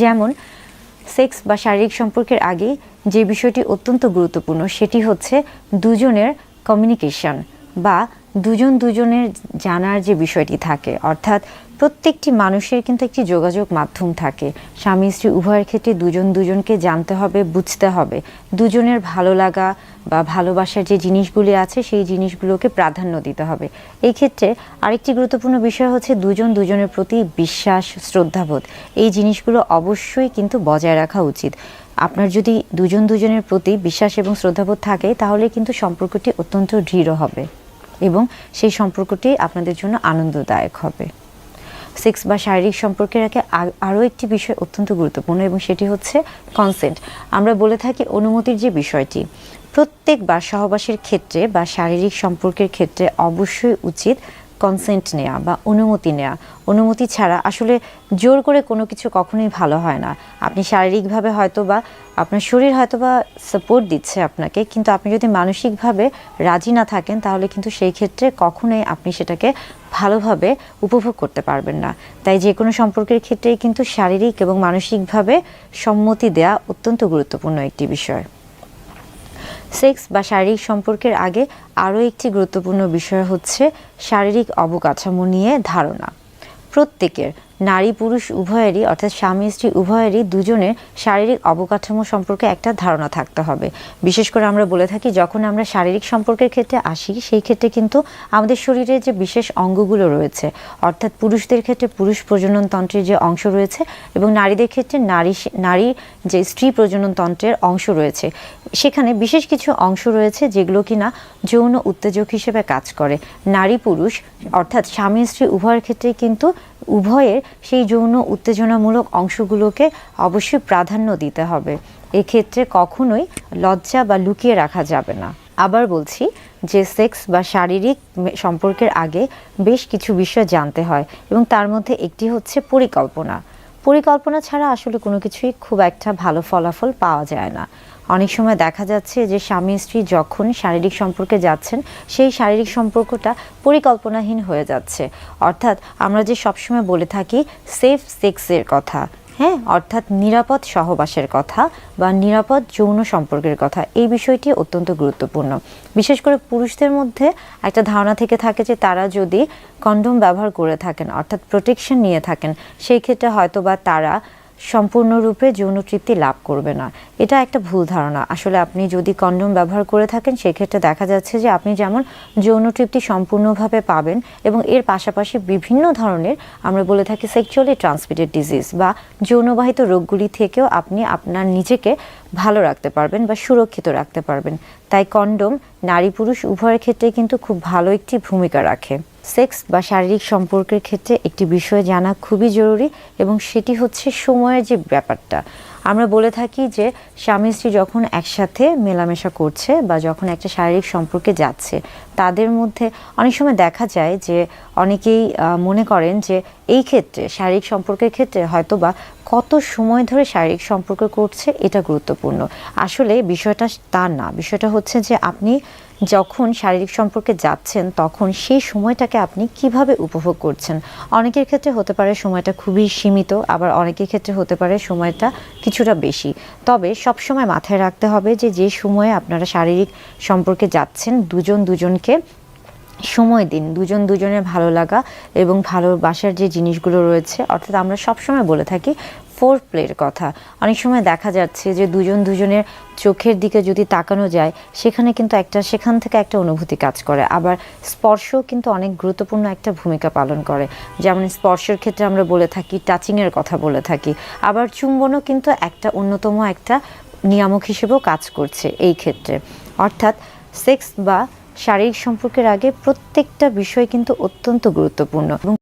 যেমন সেক্স বা শারীরিক সম্পর্কের আগে যে বিষয়টি অত্যন্ত গুরুত্বপূর্ণ সেটি হচ্ছে দুজনের কমিউনিকেশন বা দুজনের জানার যে বিষয়টি থাকে, অর্থাৎ প্রত্যেকটি মানুষের কিন্তু একটি যোগাযোগ মাধ্যম থাকে। স্বামী স্ত্রী উভয়ের ক্ষেত্রে দুজনকে জানতে হবে, বুঝতে হবে, দুজনের ভালো লাগা বা ভালোবাসার যে জিনিসগুলি আছে সেই জিনিসগুলোকে প্রাধান্য দিতে হবে। এই ক্ষেত্রে আরেকটি গুরুত্বপূর্ণ বিষয় হচ্ছে দুজনের প্রতি বিশ্বাস, শ্রদ্ধাবোধ, এই জিনিসগুলো অবশ্যই কিন্তু বজায় রাখা উচিত। আপনার যদি দুজনের প্রতি বিশ্বাস এবং শ্রদ্ধাবোধ থাকে তাহলে কিন্তু সম্পর্কটি অত্যন্ত দৃঢ় হবে এবং সেই সম্পর্কটি আপনাদের জন্য আনন্দদায়ক হবে। সেক্স বা শারীরিক সম্পর্কের আগে আরও একটি বিষয় অত্যন্ত গুরুত্বপূর্ণ এবং সেটি হচ্ছে কনসেন্ট। আমরা বলে থাকি অনুমতির যে বিষয়টি, প্রত্যেকবার সহবাসের ক্ষেত্রে বা শারীরিক সম্পর্কের ক্ষেত্রে অবশ্যই উচিত কনসেন্ট নেওয়া বা অনুমতি নেওয়া। অনুমতি ছাড়া আসলে জোর করে কোনো কিছু কখনোই ভালো হয় না। আপনি শারীরিকভাবে হয়তো বা আপনার শরীর হয়তো বা সাপোর্ট দিচ্ছে আপনাকে, কিন্তু আপনি যদি মানসিকভাবে রাজি না থাকেন তাহলে কিন্তু সেই ক্ষেত্রে কখনোই আপনি সেটাকে ভালোভাবে উপভোগ করতে পারবেন না। তাই যে কোনো সম্পর্কের ক্ষেত্রেই কিন্তু শারীরিক এবং মানসিকভাবে সম্মতি দেওয়া অত্যন্ত গুরুত্বপূর্ণ একটি বিষয়। সেক্স বা শারীরিক সম্পর্কের আগে আরও একটি গুরুত্বপূর্ণ বিষয় হচ্ছে শারীরিক অবকাঠামো নিয়ে ধারণা। প্রত্যেকের, নারী পুরুষ উভয়েরই, অর্থাৎ স্বামী স্ত্রী উভয়েরই দুজনের শারীরিক অবকাঠামো সম্পর্কে একটা ধারণা থাকতে হবে। বিশেষ করে আমরা বলে থাকি যখন আমরা শারীরিক সম্পর্কের ক্ষেত্রে আসি সেই ক্ষেত্রে কিন্তু আমাদের শরীরে যে বিশেষ অঙ্গগুলো রয়েছে, অর্থাৎ পুরুষদের ক্ষেত্রে পুরুষ প্রজনন তন্ত্রের যে অংশ রয়েছে এবং নারীদের ক্ষেত্রে নারীর যে স্ত্রী প্রজনন তন্ত্রের অংশ রয়েছে, সেখানে বিশেষ কিছু অংশ রয়েছে যেগুলো কিনা যৌন উত্তেজক হিসেবে কাজ করে। নারী পুরুষ অর্থাৎ স্বামী স্ত্রী উভয়ের ক্ষেত্রে কিন্তু উভয়ের সেই যৌন উত্তেজনামূলক অংশগুলোকে অবশ্যই প্রাধান্য দিতে হবে। এক্ষেত্রে কখনোই লজ্জা বা লুকিয়ে রাখা যাবে না। আবার বলছি যে সেক্স বা শারীরিক সম্পর্কের আগে বেশ কিছু বিষয় জানতে হয় এবং তার মধ্যে একটি হচ্ছে পরিকল্পনা ছাড়া আসলে কোনো কিছুই খুব একটা ভালো ফলাফল পাওয়া যায় না। অনেক সময় দেখা যাচ্ছে যে স্বামী স্ত্রী যখন শারীরিক সম্পর্কে যাচ্ছেন সেই শারীরিক সম্পর্কটা পরিকল্পনাহীন হয়ে যাচ্ছে। অর্থাৎ আমরা যে সবসময় বলে থাকি সেফ সেক্সের কথা, হ্যাঁ, অর্থাৎ নিরাপদ সহবাসের কথা বা নিরাপদ যৌন সম্পর্কের কথা, এই বিষয়টি অত্যন্ত গুরুত্বপূর্ণ। বিশেষ করে পুরুষদের মধ্যে একটা ধারণা থেকে থাকে যে তারা যদি কন্ডোম ব্যবহার করে থাকেন, অর্থাৎ প্রোটেকশন নিয়ে থাকেন, সেই ক্ষেত্রে হয়তো বা তারা সম্পূর্ণরূপে যৌন তৃপ্তি লাভ করবে না। এটা একটা ভুল ধারণা। আসলে আপনি যদি কন্ডোম ব্যবহার করে থাকেন সেক্ষেত্রে দেখা যাচ্ছে যে আপনি যেমন যৌন তৃপ্তি সম্পূর্ণভাবে পাবেন এবং এর পাশাপাশি বিভিন্ন ধরনের আমরা বলে থাকি সেক্সুয়ালি ট্রান্সমিটেড ডিজিজ বা যৌনবাহিত রোগগুলি থেকেও আপনি আপনার নিজেকে ভালো রাখতে পারবেন বা সুরক্ষিত রাখতে পারবেন। তাই কন্ডোম নারী পুরুষ উভয়ের ক্ষেত্রে কিন্তু খুব ভালো একটি ভূমিকা রাখে। সেক্স বা শারীরিক সম্পর্কের ক্ষেত্রে একটি বিষয় জানা খুবই জরুরি এবং সেটি হচ্ছে সময়ের যে ব্যাপারটা। আমরা বলে থাকি যে স্বামী স্ত্রী যখন একসাথে মেলামেশা করছে বা যখন একটা শারীরিক সম্পর্কে যাচ্ছে তাদের মধ্যে অনেক সময় দেখা যায় যে অনেকেই মনে করেন যে এই ক্ষেত্রে শারীরিক সম্পর্কের ক্ষেত্রে হয়তো বা কত সময় ধরে শারীরিক সম্পর্ক করছে এটা গুরুত্বপূর্ণ। আসলে বিষয়টা তা না। বিষয়টা হচ্ছে যে আপনি যখন শারীরিক সম্পর্কে যাচ্ছেন তখন সেই সময়টাকে আপনি কিভাবে উপভোগ করছেন। অনেকের ক্ষেত্রে হতে পারে সময়টা খুবই সীমিত, আবার অনেকের ক্ষেত্রে হতে পারে সময়টা কিছুটা বেশি। তবে সবসময় মাথায় রাখতে হবে যে যে সময়ে আপনারা শারীরিক সম্পর্কে যাচ্ছেন দুজনকে সময় দিন। দুজনের ভালো লাগা এবং ভালোবাসার যে জিনিসগুলো রয়েছে, অর্থাৎ আমরা সবসময় বলে থাকি ফোর প্লের কথা। অনেক সময় দেখা যাচ্ছে যে দুজনের চোখের দিকে যদি তাকানো যায় সেখান থেকে একটা অনুভূতি কাজ করে। আবার স্পর্শও কিন্তু অনেক গুরুত্বপূর্ণ একটা ভূমিকা পালন করে। যেমন স্পর্শের ক্ষেত্রে আমরা বলে থাকি টাচিংয়ের কথা বলে থাকি। আবার চুম্বনও কিন্তু একটা অন্যতম একটা নিয়ামক হিসেবেও কাজ করছে এই ক্ষেত্রে। অর্থাৎ সেক্স বা শারীরিক সম্পর্কের আগে প্রত্যেকটা বিষয় কিন্তু অত্যন্ত গুরুত্বপূর্ণ এবং